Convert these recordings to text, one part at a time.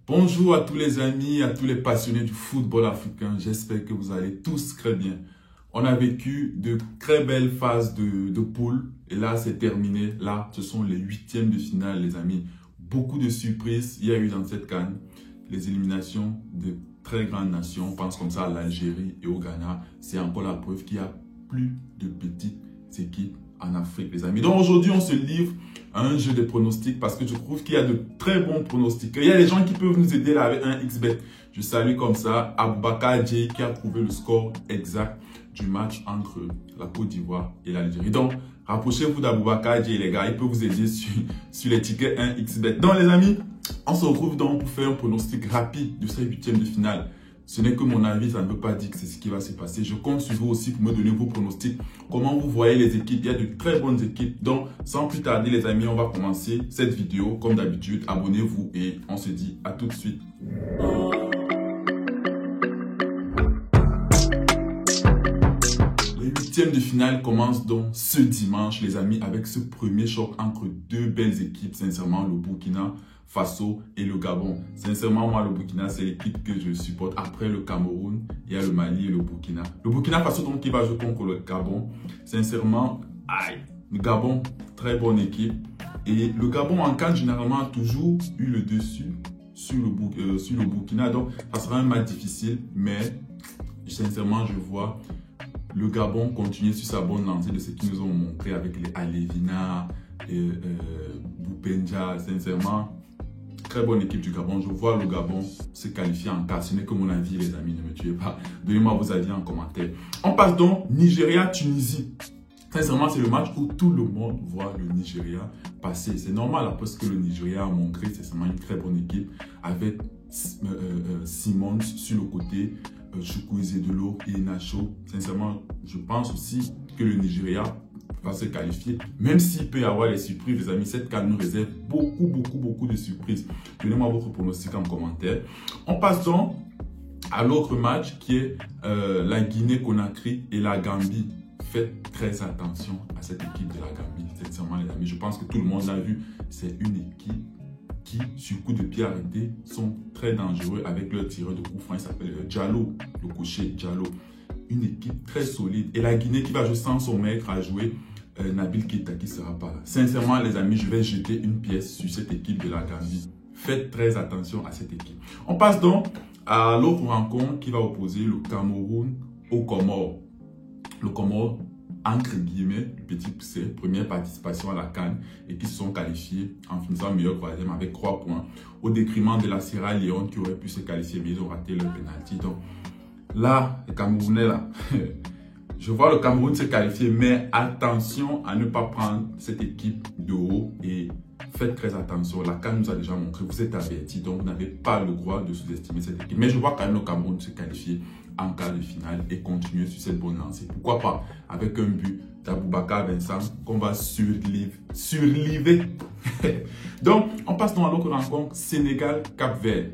Bonjour à tous les amis, à tous les passionnés du football africain. J'espère que vous allez tous très bien. On a vécu de très belles phases de poule et là, c'est terminé. Là, ce sont les huitièmes de finale, les amis. Beaucoup de surprises il y a eu dans cette CAN. Les éliminations de très grandes nations, on pense comme ça à l'Algérie et au Ghana. C'est encore la preuve qu'il y a plus de petites équipes en Afrique, les amis. Donc aujourd'hui, on se livre à un jeu de pronostics parce que je trouve qu'il y a de très bons pronostics. Il y a des gens qui peuvent nous aider là avec un XBet. Je salue comme ça Aboubakar Djei qui a trouvé le score exact du match entre la Côte d'Ivoire et l'Algérie. Donc, rapprochez-vous d'Aboubakar Djei, les gars. Il peut vous aider sur les tickets 1xBet. Donc, les amis, on se retrouve donc pour faire un pronostic rapide de ces huitièmes de finale. Ce n'est que mon avis, ça ne veut pas dire que c'est ce qui va se passer. Je compte sur vous aussi pour me donner vos pronostics. Comment vous voyez les équipes? Il y a de très bonnes équipes. Donc, sans plus tarder, les amis, on va commencer cette vidéo. Comme d'habitude, abonnez-vous et on se dit à tout de suite. Les huitièmes de finale commencent donc ce dimanche, les amis, avec ce premier choc entre deux belles équipes. Sincèrement, le Burkina Faso et le Gabon. Sincèrement, moi, le Burkina, c'est l'équipe que je supporte. Après le Cameroun, il y a le Mali et le Burkina. Le Burkina Faso, donc, qui va jouer contre le Gabon. Sincèrement, le Gabon, très bonne équipe. Et le Gabon, en CAN, généralement, a toujours eu le dessus sur le Burkina. Donc, ça sera un match difficile. Mais, sincèrement, je vois le Gabon continuer sur sa bonne lancée de ce qu'ils nous ont montré avec les Alevina et Boupenja. Sincèrement, très bonne équipe du Gabon. Je vois le Gabon se qualifier en quart. Ce n'est que mon avis, les amis. Ne me tuez pas. Donnez-moi vos avis en commentaire. On passe donc Nigeria-Tunisie. Sincèrement, c'est le match où tout le monde voit le Nigeria passer. C'est normal après ce que le Nigeria a montré. C'est vraiment une très bonne équipe avec Simons sur le côté, Chukwueze Delors et Nacho. Sincèrement, je pense aussi que le Nigeria va se qualifier. Même s'il peut y avoir des surprises, les amis, cette CAN nous réserve beaucoup de surprises. Donnez-moi votre pronostic en commentaire. On passe donc à l'autre match qui est la Guinée-Conakry et la Gambie. Faites très attention à cette équipe de la Gambie. Sincèrement, les amis, je pense que tout le monde l'a vu. C'est une équipe qui, sur coup de pied arrêté, sont très dangereux avec leur tireur de coup franc. Il s'appelle Diallo, le cocher Diallo. Une équipe très solide. Et la Guinée qui va jouer sans son maître à jouer Nabil Keita qui ne sera pas là. Sincèrement, les amis, je vais jeter une pièce sur cette équipe de la Gambie. Faites très attention à cette équipe. On passe donc à l'autre rencontre qui va opposer le Cameroun au Comores. Le Comores, entre guillemets, le petit C, première participation à la CAN et qui se sont qualifiés en finissant meilleur troisième avec 3 points au détriment de la Sierra Leone qui aurait pu se qualifier mais ils ont raté leur penalty. Donc là, les Camerounais là, je vois le Cameroun se qualifier mais attention à ne pas prendre cette équipe de haut et faites très attention. La CAN nous a déjà montré, vous êtes avertis donc vous n'avez pas le droit de sous-estimer cette équipe. Mais je vois quand même le Cameroun se qualifier en quart de finale et continuer sur cette bonne lancée. Pourquoi pas avec un but d'Aboubakar Vincent qu'on va surliver. Donc, on passe donc à l'autre rencontre, Sénégal-Cap-Vert.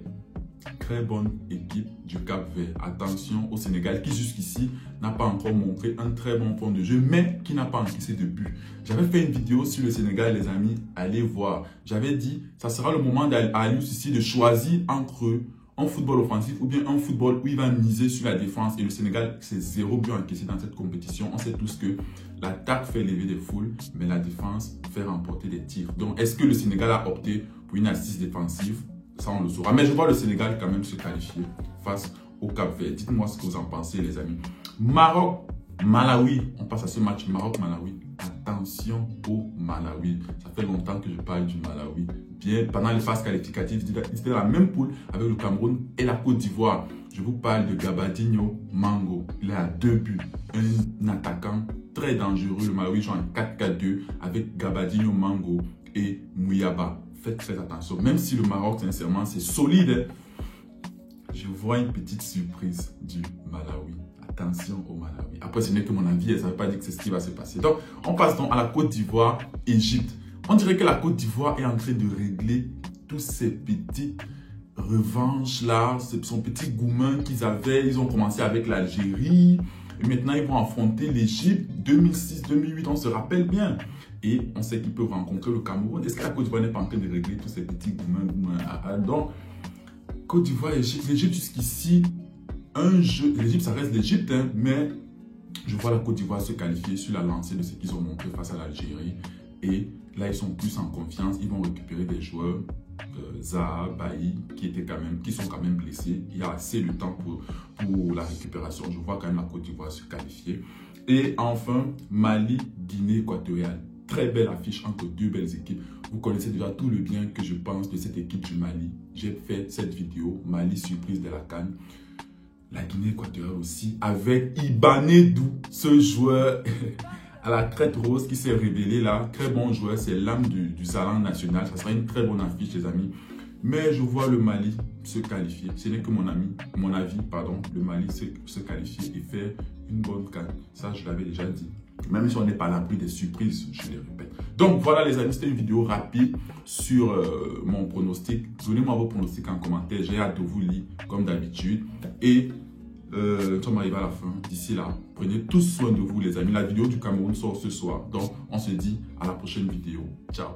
Très bonne équipe du Cap-Vert. Attention au Sénégal qui jusqu'ici n'a pas encore montré un très bon point de jeu, mais qui n'a pas encaissé de but. J'avais fait une vidéo sur le Sénégal, les amis, allez voir. J'avais dit, ça sera le moment d'Alius ici de choisir entre un football offensif ou bien un football où il va miser sur la défense. Et le Sénégal, c'est 0 but encaissé dans cette compétition. On sait tous que l'attaque fait lever des foules, mais la défense fait remporter des tirs. Donc, est-ce que le Sénégal a opté pour une assise défensive? Ça, on le saura. Mais je vois le Sénégal quand même se qualifier face au Cap-Vert. Dites-moi ce que vous en pensez, les amis. Maroc-Malawi. On passe à ce match Maroc-Malawi. Attention au Malawi. Ça fait longtemps que je parle du Malawi. Bien, pendant les phases qualificatives, ils étaient dans la même poule avec le Cameroun et la Côte d'Ivoire. Je vous parle de Gabadinho Mango. Il a 2 buts. Un attaquant très dangereux. Le Malawi joue en 4-4-2 avec Gabadinho Mango et Mouyaba. Faites très attention. Même si le Maroc, sincèrement, c'est solide, je vois une petite surprise du Malawi. Attention au Malawi. Après, ce n'est que mon avis, ça ne veut pas dire que c'est ce qui va se passer. Donc, on passe donc à la Côte d'Ivoire, Égypte. On dirait que la Côte d'Ivoire est en train de régler tous ces petites revanches-là, son petit gourmand qu'ils avaient. Ils ont commencé avec l'Algérie. Et maintenant, ils vont affronter l'Égypte. 2006, 2008, on se rappelle bien. Et on sait qu'ils peuvent rencontrer le Cameroun. Est-ce que la Côte d'Ivoire n'est pas en train de régler tous ces petits gourmands? Donc, Côte d'Ivoire, Égypte. L'Égypte jusqu'ici, un jeu. L'Égypte, ça reste l'Égypte, hein, mais je vois la Côte d'Ivoire se qualifier sur la lancée de ce qu'ils ont montré face à l'Algérie. Et là, ils sont plus en confiance. Ils vont récupérer des joueurs, Zaha, Bailly, qui sont quand même blessés. Il y a assez de temps pour la récupération. Je vois quand même la Côte d'Ivoire se qualifier. Et enfin, Mali, Guinée équatoriale. Très belle affiche entre deux belles équipes. Vous connaissez déjà tout le bien que je pense de cette équipe du Mali. J'ai fait cette vidéo, Mali surprise de la CAN. La Guinée équatoriale aussi, avec Ibanedou, ce joueur à la crête rose qui s'est révélé là. Très bon joueur, c'est l'âme du salon national. Ça sera une très bonne affiche, les amis. Mais je vois le Mali se qualifier. Ce n'est que mon avis, le Mali se qualifier et faire une bonne CAN. Ça, je l'avais déjà dit. Même si on n'est pas à l'abri des surprises, je les répète. Donc voilà les amis, c'était une vidéo rapide sur mon pronostic. Donnez-moi vos pronostics en commentaire. J'ai hâte de vous lire comme d'habitude. Et nous sommes arrivés à la fin. D'ici là, prenez tous soin de vous les amis. La vidéo du Cameroun sort ce soir. Donc on se dit à la prochaine vidéo. Ciao.